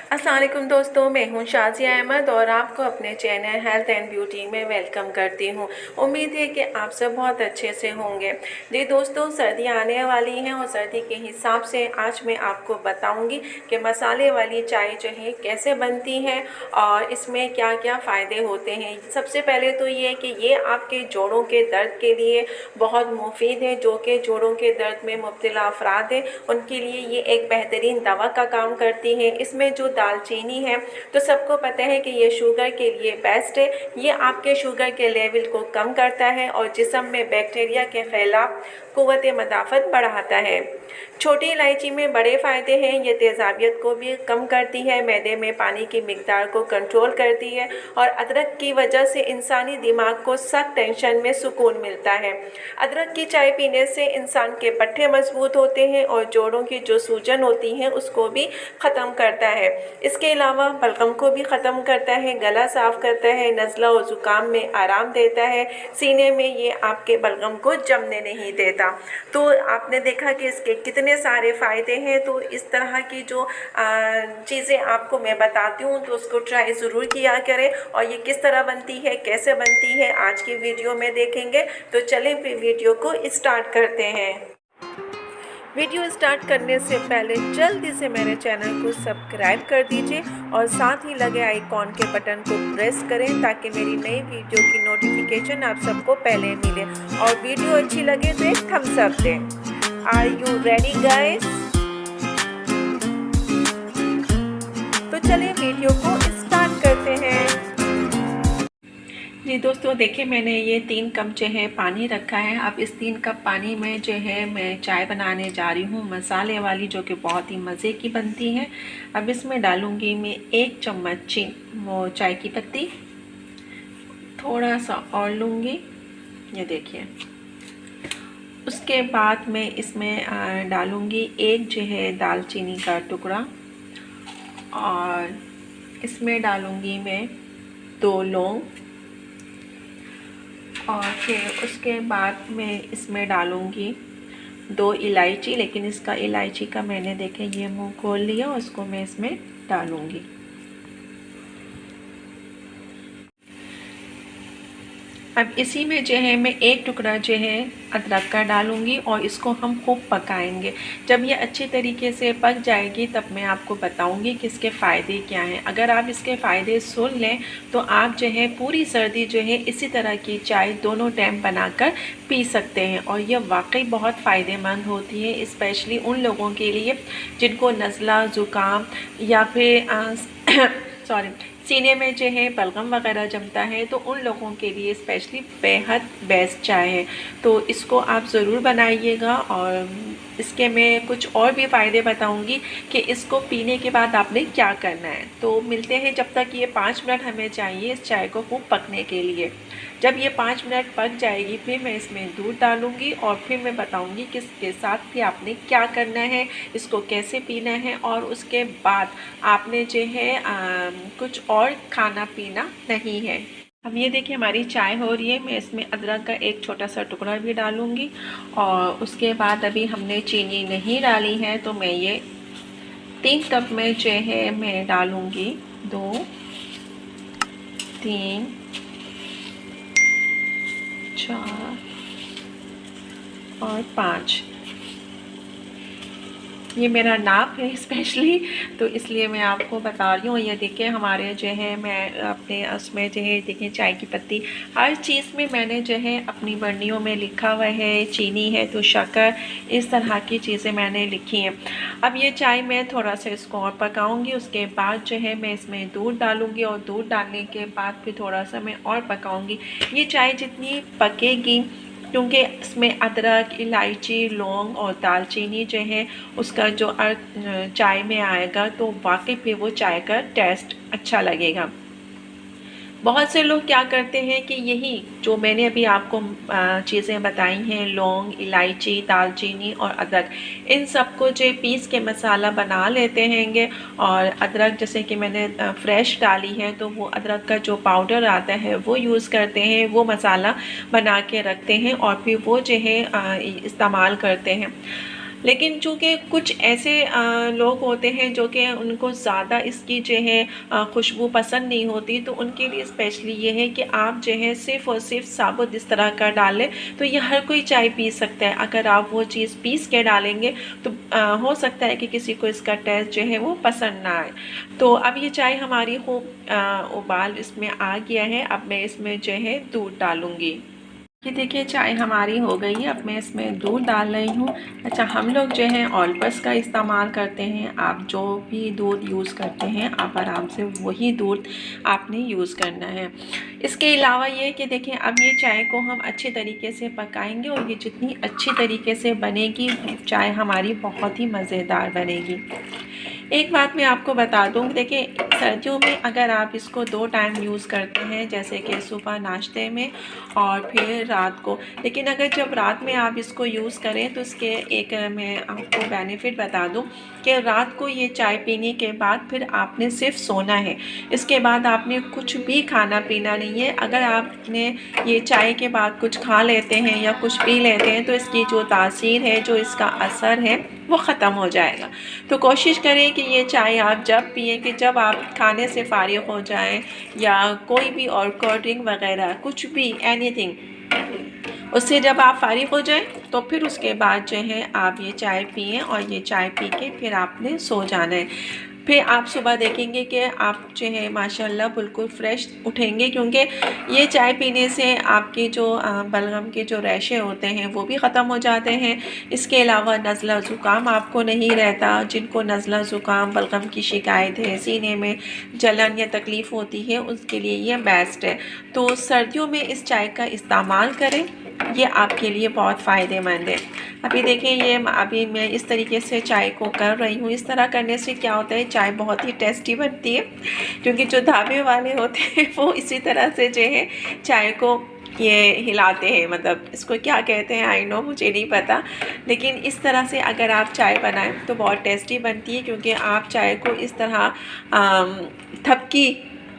अस्सलाम वालेकुम दोस्तों, मैं हूं शाज़िया अहमद और आपको अपने चैनल हेल्थ एंड ब्यूटी में वेलकम करती हूं। उम्मीद है कि आप सब बहुत अच्छे से होंगे। जी दोस्तों, सर्दी आने वाली हैं और सर्दी के हिसाब से आज मैं आपको बताऊंगी कि मसाले वाली चाय जो है कैसे बनती है और इसमें क्या क्या फ़ायदे होते हैं। सबसे पहले तो ये कि ये आपके जोड़ों के दर्द के लिए बहुत मुफीद है। जो कि जोड़ों के दर्द में मुब्तला अफराद हैं उनके लिए ये एक बेहतरीन दवा का काम करती है। इसमें जो दालचीनी है तो सबको पता है कि ये शुगर के लिए बेस्ट है। ये आपके शुगर के लेवल को कम करता है और जिस्म में बैक्टीरिया के खिलाफ क़ुव्वत मदाफ़त बढ़ाता है। छोटी इलायची में बड़े फ़ायदे हैं। ये तेज़ाबियत को भी कम करती है, मैदे में पानी की मिकदार को कंट्रोल करती है और अदरक की वजह से इंसानी दिमाग को सख्त टेंशन में सुकून मिलता है। अदरक की चाय पीने से इंसान के पट्टे मजबूत होते हैं और जोड़ों की जो सूजन होती है उसको भी ख़त्म करता है। इसके अलावा बलगम को भी ख़त्म करता है, गला साफ़ करता है, नज़ला और ज़ुकाम में आराम देता है, सीने में ये आपके बलगम को जमने नहीं देता। तो आपने देखा कि इसके कितने सारे फ़ायदे हैं। तो इस तरह की जो चीज़ें आपको मैं बताती हूँ तो उसको ट्राई ज़रूर किया करें। और ये किस तरह बनती है, कैसे बनती है, आज की वीडियो में देखेंगे। तो चलें फिर वीडियो को स्टार्ट करते हैं। वीडियो स्टार्ट करने से पहले जल्दी से मेरे चैनल को सब्सक्राइब कर दीजिए और साथ ही लगे आइकॉन के बटन को प्रेस करें ताकि मेरी नई वीडियो की नोटिफिकेशन आप सबको पहले मिले। और वीडियो अच्छी लगे तो एक थम्स अप दें। Are you ready guys? तो चलिए वीडियो को स्टार्ट करते हैं। जी दोस्तों, देखिए मैंने ये 3 कप जो है पानी रखा है। अब इस 3 कप पानी में जो है मैं चाय बनाने जा रही हूँ मसाले वाली, जो कि बहुत ही मज़े की बनती है। अब इसमें डालूँगी मैं 1 चम्मच वो चाय की पत्ती, थोड़ा सा और लूँगी, ये देखिए। उसके बाद मैं इसमें डालूँगी 1 जो है दालचीनी का टुकड़ा और इसमें डालूँगी मैं 2 लौंग और फिर उसके बाद मैं इसमें डालूँगी 2 इलायची, लेकिन इसका इलायची का मैंने देखे ये मुंह खोल लिया, उसको मैं इसमें डालूँगी। अब इसी में जो है मैं 1 टुकड़ा जो है अदरक का डालूँगी और इसको हम खूब पकाएंगे। जब ये अच्छी तरीके से पक जाएगी तब मैं आपको बताऊँगी कि इसके फ़ायदे क्या हैं। अगर आप इसके फ़ायदे सुन लें तो आप जो है पूरी सर्दी जो है इसी तरह की चाय दोनों टाइम बनाकर पी सकते हैं और यह वाकई बहुत फ़ायदेमंद होती है, स्पेशली उन लोगों के लिए जिनको नज़ला, ज़ुकाम या फिर सीने में जो है बलगम वगैरह जमता है, तो उन लोगों के लिए स्पेशली बेहद बेस्ट चाय है। तो इसको आप ज़रूर बनाइएगा। और इसके मैं कुछ और भी फ़ायदे बताऊंगी कि इसको पीने के बाद आपने क्या करना है। तो मिलते हैं, जब तक ये 5 मिनट हमें चाहिए इस चाय को खूब पकने के लिए। जब ये 5 मिनट पक जाएगी फिर मैं इसमें दूध डालूँगी और फिर मैं बताऊँगी कि इसके साथ भी आपने क्या करना है, इसको कैसे पीना है और उसके बाद आपने जो है कुछ और खाना पीना नहीं है। अब ये देखिए हमारी चाय हो रही है। मैं इसमें अदरक का 1 छोटा सा टुकड़ा भी डालूँगी और उसके बाद अभी हमने चीनी नहीं डाली है, तो मैं ये 3 कप में जो है मैं डालूँगी 2, 3, 4 और 5। ये मेरा नाप है स्पेशली, तो इसलिए मैं आपको बता रही हूँ। ये देखिए हमारे जो है मैं अपने उसमें जो है देखिए चाय की पत्ती, हर चीज़ में मैंने जो है अपनी बर्नियों में लिखा हुआ है। चीनी है तो शक्कर, इस तरह की चीज़ें मैंने लिखी हैं। अब ये चाय मैं थोड़ा सा इसको और पकाऊँगी। उसके बाद जो है मैं इसमें दूध डालूँगी और दूध डालने के बाद फिर थोड़ा सा मैं और पकाऊँगी। ये चाय जितनी पकेगी, क्योंकि इसमें अदरक, इलायची, लौंग और दालचीनी जो है उसका जो अर्क चाय में आएगा, तो वाकई पे वो चाय का टेस्ट अच्छा लगेगा। बहुत से लोग क्या करते हैं कि यही जो मैंने अभी आपको चीज़ें बताई हैं, लौंग, इलायची, दालचीनी और अदरक, इन सबको जो पीस के मसाला बना लेते हैंगे। और अदरक जैसे कि मैंने फ्रेश डाली है, तो वो अदरक का जो पाउडर आता है वो यूज़ करते हैं, वो मसाला बना के रखते हैं और फिर वो जो है इस्तेमाल करते हैं। लेकिन चूँकि कुछ ऐसे लोग होते हैं जो कि उनको ज़्यादा इसकी जो है खुशबू पसंद नहीं होती, तो उनके लिए स्पेशली ये है कि आप जो है सिर्फ़ और सिर्फ साबुत इस तरह का डालें, तो ये हर कोई चाय पी सकता है। अगर आप वो चीज़ पीस के डालेंगे तो हो सकता है कि किसी को इसका टेस्ट जो है वो पसंद ना आए। तो अब ये चाय हमारी खूब उबाल इसमें आ गया है। अब मैं इसमें जो है दूध डालूँगी। ये देखिए चाय हमारी हो गई है। अब मैं इसमें दूध डाल रही हूँ। अच्छा, हम लोग जो है ऑलपस का इस्तेमाल करते हैं। आप जो भी दूध यूज़ करते हैं आप आराम से वही दूध आपने यूज़ करना है। इसके अलावा ये कि देखिए अब ये चाय को हम अच्छे तरीके से पकाएंगे और ये जितनी अच्छी तरीके से बनेगी चाय हमारी बहुत ही मज़ेदार बनेगी। एक बात मैं आपको बता दूँ, देखिए सर्दियों में अगर आप इसको 2 टाइम यूज़ करते हैं, जैसे कि सुबह नाश्ते में और फिर रात को, लेकिन अगर जब रात में आप इसको यूज़ करें तो इसके एक मैं आपको बेनिफिट बता दूं कि रात को ये चाय पीने के बाद फिर आपने सिर्फ सोना है। इसके बाद आपने कुछ भी खाना पीना नहीं है। अगर आपने ये चाय के बाद कुछ खा लेते हैं या कुछ पी लेते हैं तो इसकी जो तासीर है, जो इसका असर है वो ख़त्म हो जाएगा। तो कोशिश करें कि ये चाय आप जब पिएं कि जब आप खाने से फारिग हो जाएं या कोई भी और कोल्ड ड्रिंक वगैरह कुछ भी एनीथिंग, उससे जब आप फारिग हो जाएं तो फिर उसके बाद जो है आप ये चाय पिएं और ये चाय पी के फिर आपने सो जाना है। फिर आप सुबह देखेंगे कि आप जो है माशाल्लाह बिल्कुल फ्रेश उठेंगे, क्योंकि ये चाय पीने से आपके जो बलगम के जो रैशे होते हैं वो भी ख़त्म हो जाते हैं। इसके अलावा नज़ला ज़ुकाम आपको नहीं रहता। जिनको नज़ला ज़ुकाम बलगम की शिकायत है, सीने में जलन या तकलीफ़ होती है, उसके लिए ये बेस्ट है। तो सर्दियों में इस चाय का इस्तेमाल करें, ये आपके लिए बहुत फ़ायदेमंद है। अभी देखिए ये अभी मैं इस तरीके से चाय को कर रही हूँ। इस तरह करने से क्या होता है, चाय बहुत ही टेस्टी बनती है, क्योंकि जो ढाबे वाले होते हैं वो इसी तरह से जो है चाय को ये हिलाते हैं, मतलब इसको क्या कहते हैं आई नो, मुझे नहीं पता, लेकिन इस तरह से अगर आप चाय बनाएं तो बहुत टेस्टी बनती है, क्योंकि आप चाय को इस तरह थपकी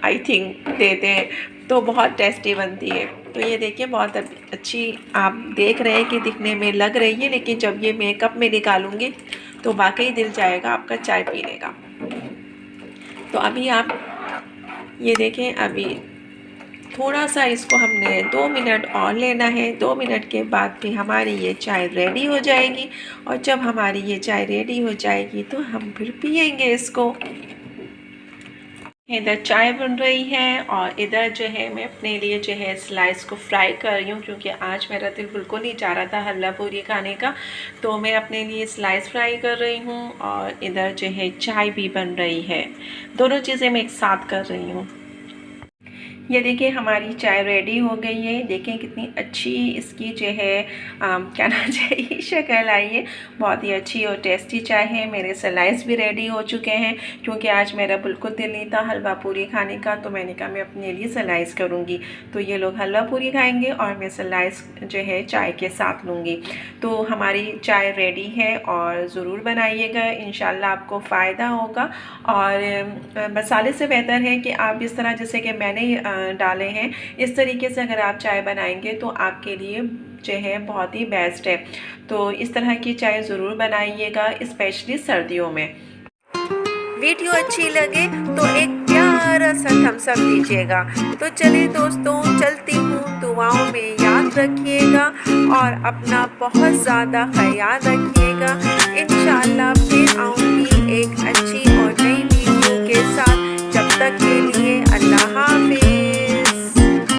आई थिंक देते हैं तो बहुत टेस्टी बनती है। तो ये देखिए बहुत अच्छी आप देख रहे हैं कि दिखने में लग रही है, लेकिन जब ये मैं कप में निकालूंगी तो वाकई दिल जाएगा आपका चाय पीने का। तो अभी आप ये देखें, अभी थोड़ा सा इसको हमने 2 मिनट और लेना है। 2 मिनट के बाद भी हमारी ये चाय रेडी हो जाएगी, और जब हमारी ये चाय रेडी हो जाएगी तो हम फिर पिएंगे इसको। इधर चाय बन रही है और इधर जो है मैं अपने लिए जो है स्लाइस को फ्राई कर रही हूँ, क्योंकि आज मेरा दिल बिल्कुल नहीं चाह रहा था हल्ला पूरी खाने का, तो मैं अपने लिए स्लाइस फ्राई कर रही हूँ और इधर जो है चाय भी बन रही है। दोनों चीज़ें मैं एक साथ कर रही हूँ। ये देखिए हमारी चाय रेडी हो गई है। देखें कितनी अच्छी इसकी जो है क्या ना चाहिए शक्ल आई है। बहुत ही अच्छी और टेस्टी चाय है। मेरे स्लाइस भी रेडी हो चुके हैं, क्योंकि आज मेरा बिल्कुल दिल नहीं था हलवा पूरी खाने का, तो मैंने कहा मैं अपने लिए स्लाइस करूँगी। तो ये लोग हलवा पूरी खाएँगे और मैं स्लाइस जो है चाय के साथ लूँगी। तो हमारी चाय रेडी है और ज़रूर बनाइएगा, इंशाल्लाह आपको फ़ायदा होगा। और मसाले से बेहतर है कि आप इस तरह जैसे कि मैंने डाले हैं, इस तरीके से अगर आप चाय बनाएंगे तो आपके लिए जो है बहुत ही बेस्ट है। तो इस तरह की चाय ज़रूर बनाइएगा, स्पेशली सर्दियों में। वीडियो अच्छी लगे तो एक प्यारा सा थम्स अप दीजिएगा। तो चलिए दोस्तों, चलती हूँ, दुआओं में याद रखिएगा और अपना बहुत ज़्यादा ख्याल रखिएगा। इंशाल्लाह फिर आऊँगी एक अच्छी और नई वीडियो के साथ। जब तक के लिए